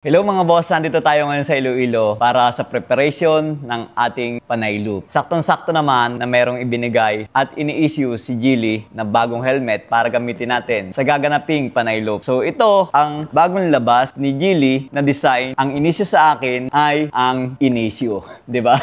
Hello mga boss, nandito tayo ngayon sa Iloilo para sa preparation ng ating panay loop. Saktong-sakto naman na merong ibinigay at ini-issue si Geely na bagong helmet para gamitin natin sa gaganaping panay loop. So ito ang bagong labas ni Geely na design. Ang inisyo sa akin ay ang inisyo, 'di ba?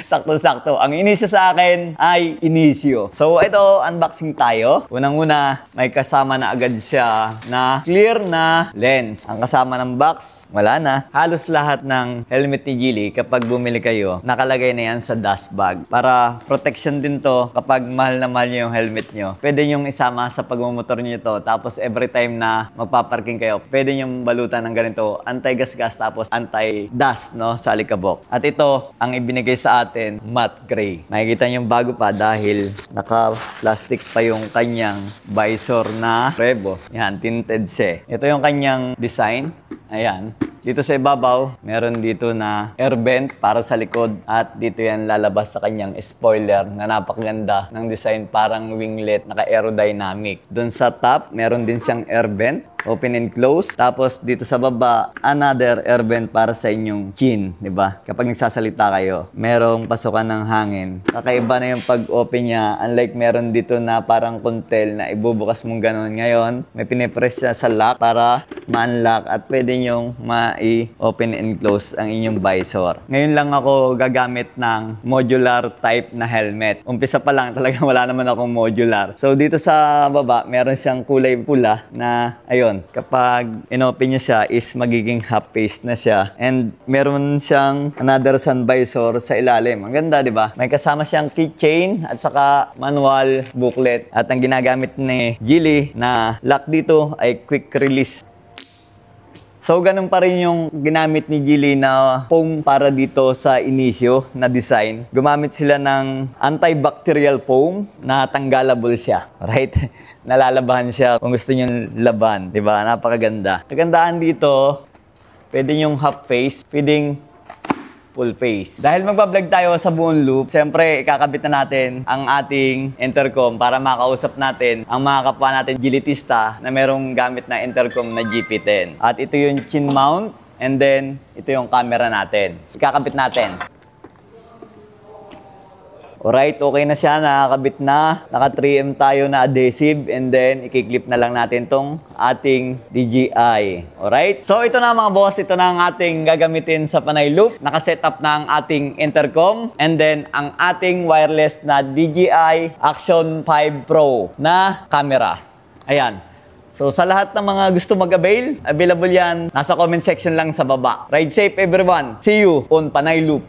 Saktong-sakto. Ang inisyo sa akin ay inisyo. So ito, unboxing tayo. Unang-una, may kasama na agad siya na clear na lens. Ang kasama ng box, wala na. Halos lahat ng helmet ni Geely, kapag bumili kayo, nakalagay na yan sa dust bag. Para protection din to kapag mahal na mahal nyo yung helmet nyo. Pwede nyong isama sa pagmumotor nyo to. Tapos every time na magpaparking kayo, pwede nyong balutan ng ganito. Anti-gas-gas tapos anti-dust, no, sa alikabok. At ito, ang ibinigay sa atin, matte gray. Makikita nyo yung bago pa dahil naka-plastic pa yung kanyang visor na Revo. Yan, tinted siya. Ito yung kanyang design. Ayan. Dito sa ibabaw, meron dito na air vent para sa likod at dito yan lalabas sa kanyang spoiler na napakaganda ng design, parang winglet, naka-aerodynamic. Doon sa top, meron din siyang air vent, open and close. Tapos dito sa baba, another air vent para sa inyong chin, di ba? Kapag nagsasalita kayo, merong pasukan ng hangin. Kakaiba na yung pag-open niya, unlike meron dito na parang kontel na ibubukas mong ganon. Ngayon, may pinipress siya sa lock para ma-unlock at pwede nyong ma-open and close ang inyong visor. Ngayon lang ako gagamit ng modular type na helmet. Umpisa pa lang, talagang wala naman akong modular. So dito sa baba, meron siyang kulay pula na, ayun, kapag in-open nyo siya is magiging half face na siya. And meron siyang another sun visor sa ilalim. Ang ganda, di ba? May kasama siyang keychain at saka manual booklet. At ang ginagamit ni Geely na lock dito ay quick release. So, ganun pa rin yung ginamit ni Geely na foam para dito sa inisyo na design. Gumamit sila ng antibacterial foam na tanggalable siya. Right? Nalalabahan siya kung gusto nyo laban. Diba? Napakaganda. Kagandaan dito, pwede yung half face, pwedeng full face. Dahil magbablog tayo sa buong loop, siyempre ikakabit na natin ang ating intercom para makausap natin ang mga kapwa natin Geelytista na merong gamit na intercom na GP10. At ito yung chin mount and then ito yung camera natin. Ikakabit natin. Alright, okay na siya, nakakabit na. Naka 3M tayo na adhesive and then ikiklip na lang natin tong ating DJI. Alright? So ito na mga boss, ito na ang ating gagamitin sa panay loop. Nakasetup na ang ating intercom and then ang ating wireless na DJI Action 5 Pro na camera. Ayan. So sa lahat ng mga gusto mag-avail, available yan. Nasa comment section lang sa baba. Ride safe everyone. See you on Panay Loop.